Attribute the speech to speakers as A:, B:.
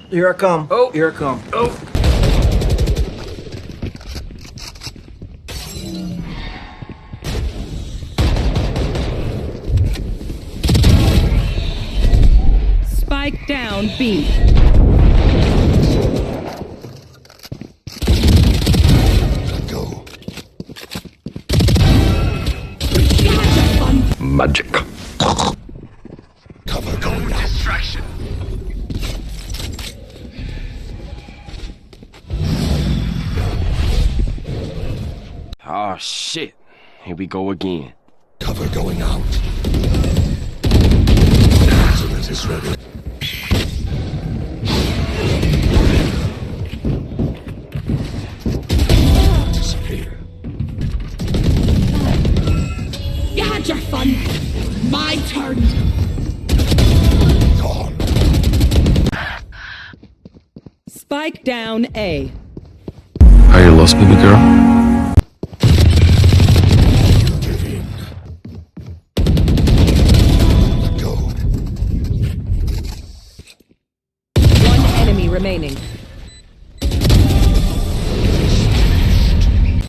A: Here I come.
B: Oh.
A: Here I come.
B: Oh.
C: Spike down B.
D: Go.
E: Magic.
D: Cover going out.
E: Distraction.
B: Oh shit. Here we go again.
D: Cover going out. Ultimate is ready. Disappear.
C: You had your fun. My turn.
D: Gone.
C: Spike down A.
E: Are you lost, baby girl?
D: Give in. Go.
C: One enemy remaining.